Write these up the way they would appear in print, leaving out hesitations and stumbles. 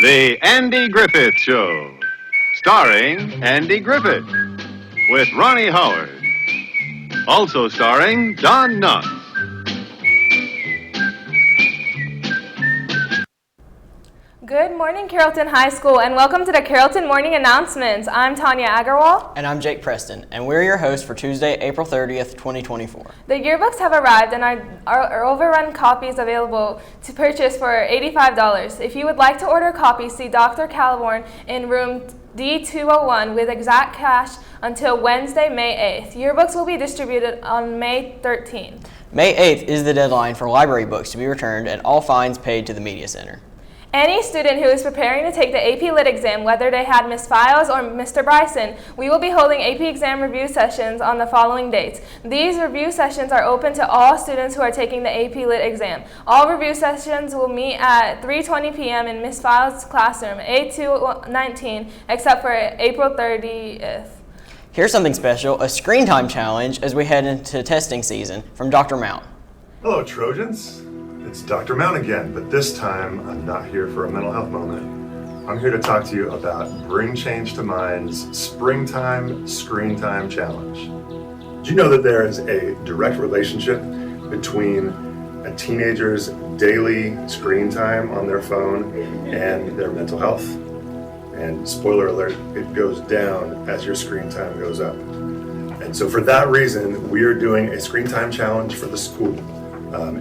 The Andy Griffith Show, starring Andy Griffith, with Ronnie Howard. Also starring Don Knotts. Good morning, Carrollton High School, and welcome to the Carrollton Morning Announcements. I'm Tanya Agarwal. And I'm Jake Preston, and we're your hosts for Tuesday, April 30th, 2024. The yearbooks have arrived and are overrun copies available to purchase for $85. If you would like to order copies, see Dr. Calaborn in room D201 with exact cash until Wednesday, May 8th. Yearbooks will be distributed on May 13th. May 8th is the deadline for library books to be returned and all fines paid to the Media Center. Any student who is preparing to take the AP Lit exam, whether they had Ms. Files or Mr. Bryson, we will be holding AP exam review sessions on the following dates. These review sessions are open to all students who are taking the AP Lit exam. All review sessions will meet at 3:20 p.m. in Ms. Files' classroom, A219, except for April 30th. Here's something special, a screen time challenge as we head into testing season from Dr. Mount. Hello, Trojans. It's Dr. Mount again, but this time I'm not here for a mental health moment. I'm here to talk to you about Bring Change to Mind's Springtime Screen Time Challenge. Do you know that there is a direct relationship between a teenager's daily screen time on their phone and their mental health? And spoiler alert, it goes down as your screen time goes up. And so for that reason, we are doing a screen time challenge for the school.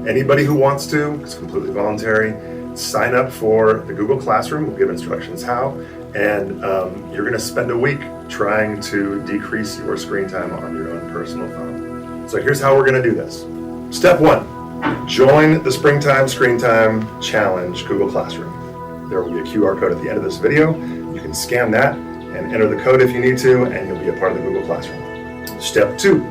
Anybody who wants to, it's completely voluntary, sign up for the Google Classroom. We'll give instructions how, and you're going to spend a week trying to decrease your screen time on your own personal phone. So here's how we're going to do this. Step 1, join the Springtime Screen Time Challenge Google Classroom. There will be a QR code at the end of this video. You can scan that and enter the code if you need to, and you'll be a part of the Google Classroom. Step 2,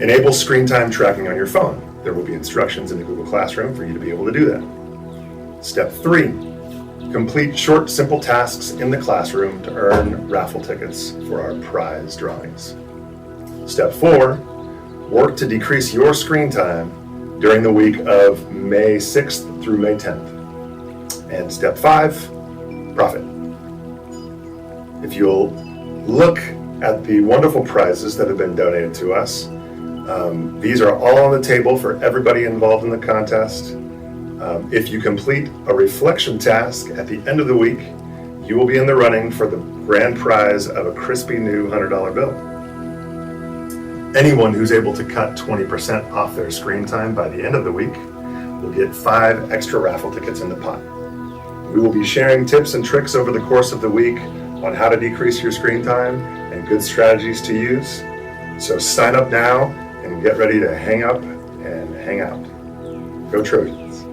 enable screen time tracking on your phone. There will be instructions in the Google Classroom for you to be able to do that. Step 3, complete short, simple tasks in the classroom to earn raffle tickets for our prize drawings. Step 4, work to decrease your screen time during the week of May 6th through May 10th. And step 5, profit. If you'll look at the wonderful prizes that have been donated to us, these are all on the table for everybody involved in the contest. If you complete a reflection task at the end of the week, you will be in the running for the grand prize of a crispy new $100 bill. Anyone who's able to cut 20% off their screen time by the end of the week will get 5 extra raffle tickets in the pot. We will be sharing tips and tricks over the course of the week on how to decrease your screen time and good strategies to use. So sign up now and get ready to hang up and hang out. Go Trojans.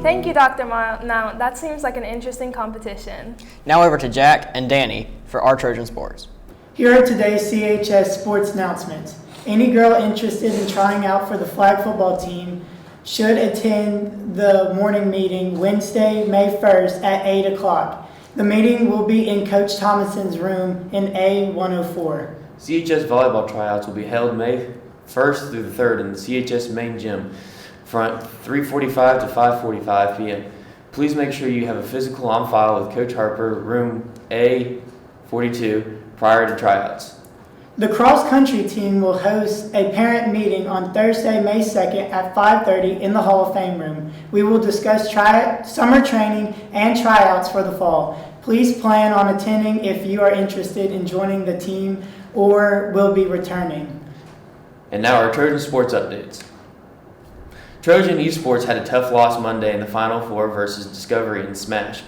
Thank you, Dr. Mount. Now, that seems like an interesting competition. Now over to Jack and Danny for our Trojan Sports. Here are today's CHS sports announcements. Any girl interested in trying out for the flag football team should attend the morning meeting Wednesday, May 1st at 8 o'clock. The meeting will be in Coach Thomason's room in A104. CHS volleyball tryouts will be held May 1st through the 3rd in the CHS main gym, front 3:45 to 5:45 p.m. Please make sure you have a physical on file with Coach Harper, room A42, prior to tryouts. The cross-country team will host a parent meeting on Thursday, May 2nd at 5:30 in the Hall of Fame room. We will discuss summer training and tryouts for the fall. Please plan on attending if you are interested in joining the team or will be returning. And now our Trojan Sports updates. Trojan Esports had a tough loss Monday in the Final Four versus Discovery and Smash.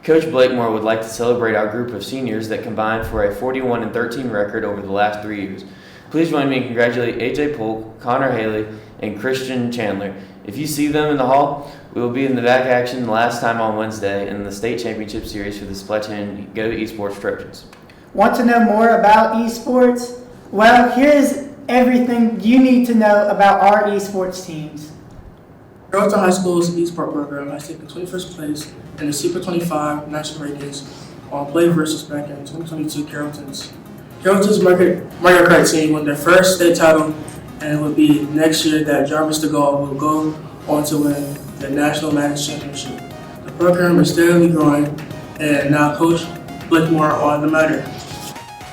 Coach Blakemore would like to celebrate our group of seniors that combined for a 41-13 record over the last 3 years. Please join me in congratulating AJ Polk, Connor Haley, and Christian Chandler. If you see them in the hall, we will be in the back action last time on Wednesday in the state championship series for the Splatoon Go Esports Trojans. Want to know more about esports? Well, here's everything you need to know about our esports teams. Carrollton High School's eSport program has taken 21st place in the Super 25 national rankings on Play vs. back in 2022 Carrollton's Carrollton's Mario Kart team won their first state title, and it would be next year that Jarvis DeGaulle will go on to win the National Madness Championship. The program is steadily growing, and now Coach Blakemore on the matter.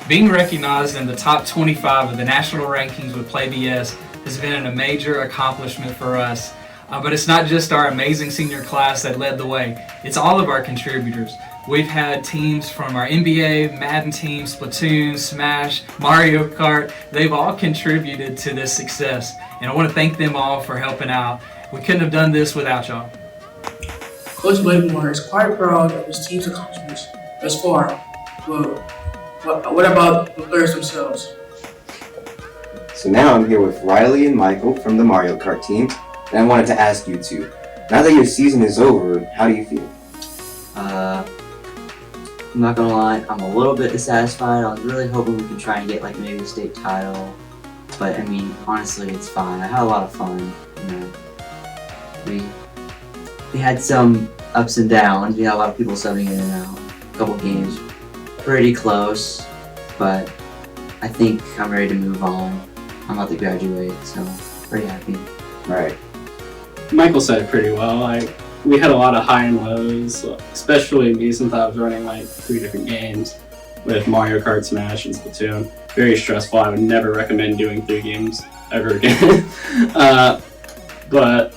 Being recognized in the top 25 of the national rankings with Play BS has been a major accomplishment for us. But it's not just our amazing senior class that led the way. It's all of our contributors. We've had teams from our NBA, Madden team, Splatoon, Smash, Mario Kart. They've all contributed to this success. And I want to thank them all for helping out. We couldn't have done this without y'all. Coach Blakemore is quite proud of his team's accomplishments thus far. Well, what about the players themselves? So now I'm here with Riley and Michael from the Mario Kart team, and I wanted to ask you two, now that your season is over, how do you feel? I'm not gonna lie, I'm a little bit dissatisfied. I was really hoping we could try and get like maybe a state title, but I mean, honestly, it's fine. I had a lot of fun. You know, we had some ups and downs. We had a lot of people subbing in and out. A couple games pretty close, but I think I'm ready to move on. I'm about to graduate, so pretty happy. Right. Michael said it pretty well. We had a lot of high and lows, especially me since I was running like 3 different games with Mario Kart, Smash, and Splatoon. Very stressful. I would never recommend doing 3 games ever again. But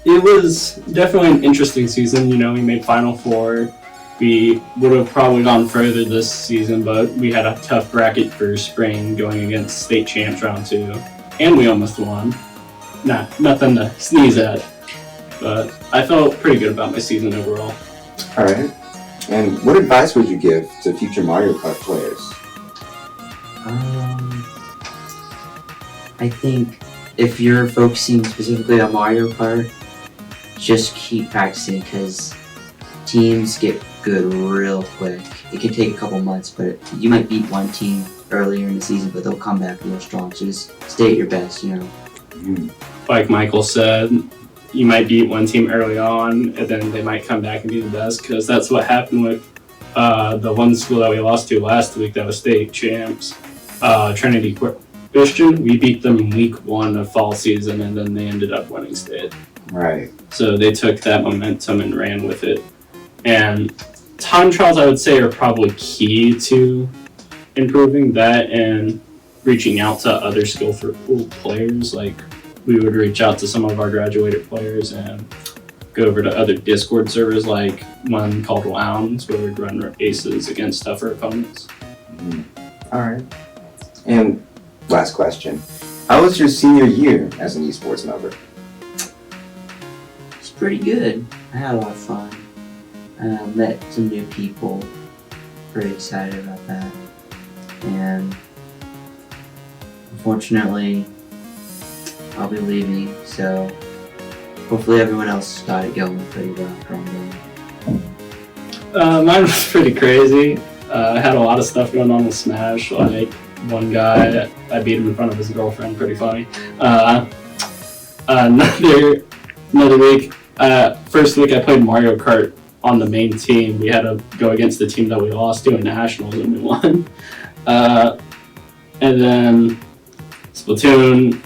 it was definitely an interesting season. You know, we made Final Four. We would have probably gone further this season, but we had a tough bracket for spring going against state champs round 2, and we almost won. Nothing to sneeze at, but I felt pretty good about my season overall. All right. And what advice would you give to future Mario Kart players? I think if you're focusing specifically on Mario Kart, just keep practicing because teams get good real quick. It can take a couple months, but you might beat one team earlier in the season, but they'll come back real strong. So just stay at your best, you know. Like Michael said, you might beat one team early on, and then they might come back and be the best, because that's what happened with the one school that we lost to last week that was state champs, Trinity Christian. We beat them in week 1 of fall season, and then they ended up winning state. Right. So they took that momentum and ran with it. And time trials, I would say, are probably key to improving that and reaching out to other skillful players. Like, we would reach out to some of our graduated players and go over to other Discord servers, like one called Lounge, where we'd run races against tougher opponents. All right. And last question. How was your senior year as an esports member? It's pretty good. I had a lot of fun. Met some new people. Pretty excited about that. And unfortunately, I'll be leaving, so hopefully everyone else got it going pretty well from there. Mine was pretty crazy. I had a lot of stuff going on with Smash. Like, one guy, I beat him in front of his girlfriend. Pretty funny. Another week, first week I played Mario Kart on the main team. We had to go against the team that we lost to in nationals, and we won. And then Splatoon,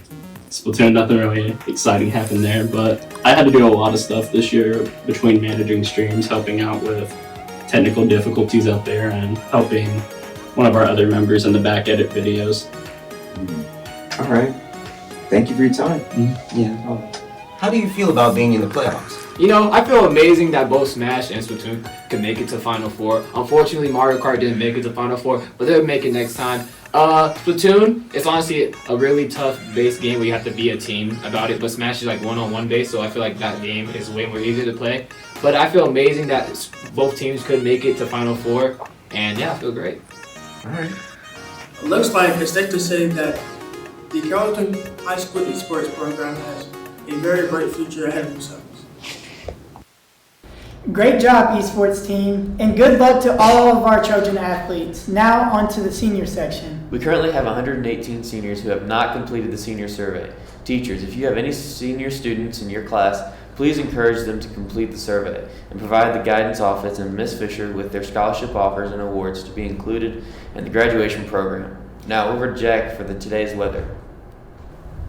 nothing really exciting happened there, but I had to do a lot of stuff this year between managing streams, helping out with technical difficulties out there, and helping one of our other members in the back edit videos. All right. Thank you for your time. Yeah. How do you feel about being in the playoffs? You know, I feel amazing that both Smash and Splatoon could make it to Final Four. Unfortunately, Mario Kart didn't make it to Final Four, but they'll make it next time. Splatoon, it's honestly a really tough base game where you have to be a team about it, but Smash is like one-on-one base, so I feel like that game is way more easier to play. But I feel amazing that both teams could make it to Final Four, and yeah, I feel great. Alright. It looks like it's safe to say that the Carrollton High School Esports program has a very bright future ahead of themselves. Great job, esports team, and good luck to all of our Trojan athletes. Now on to the senior section. We currently have 118 seniors who have not completed the senior survey. Teachers, if you have any senior students in your class Please encourage them to complete the survey and provide the guidance office and Ms. Fisher with their scholarship offers and awards to be included in the graduation program. Now over to Jack for today's weather.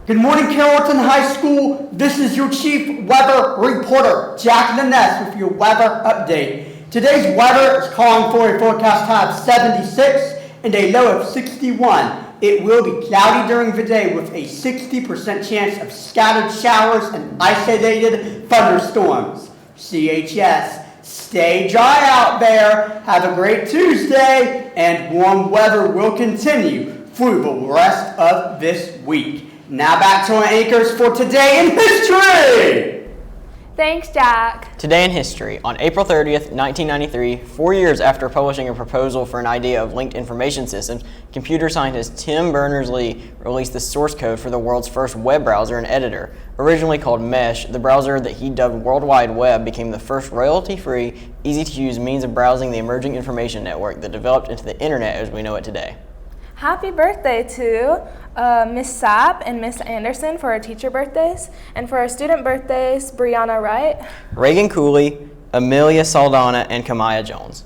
Good morning, Carrollton High School. This is your chief weather reporter, Jack Ness, with your weather update. Today's weather is calling for a forecast high of 76 and a low of 61. It will be cloudy during the day with a 60% chance of scattered showers and isolated thunderstorms. CHS, stay dry out there. Have a great Tuesday, and warm weather will continue through the rest of this week. Now back to our anchors for Today in History! Thanks, Jack. Today in history, on April 30th, 1993, 4 years after publishing a proposal for an idea of linked information systems, computer scientist Tim Berners-Lee released the source code for the world's first web browser and editor. Originally called Mesh, the browser that he dubbed World Wide Web became the first royalty-free, easy-to-use means of browsing the emerging information network that developed into the internet as we know it today. Happy birthday to Miss Sapp and Miss Anderson for our teacher birthdays, and for our student birthdays, Brianna Wright, Reagan Cooley, Amelia Saldana, and Kamaya Jones.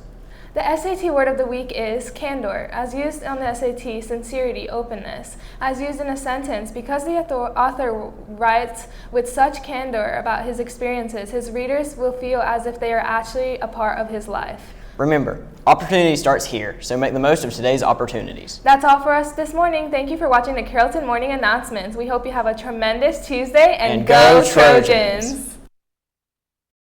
The SAT word of the week is candor. As used on the SAT, sincerity, openness. As used in a sentence, because the author writes with such candor about his experiences, his readers will feel as if they are actually a part of his life. Remember, opportunity starts here, so make the most of today's opportunities. That's all for us this morning. Thank you for watching the Carrollton Morning Announcements. We hope you have a tremendous Tuesday, and go Trojans!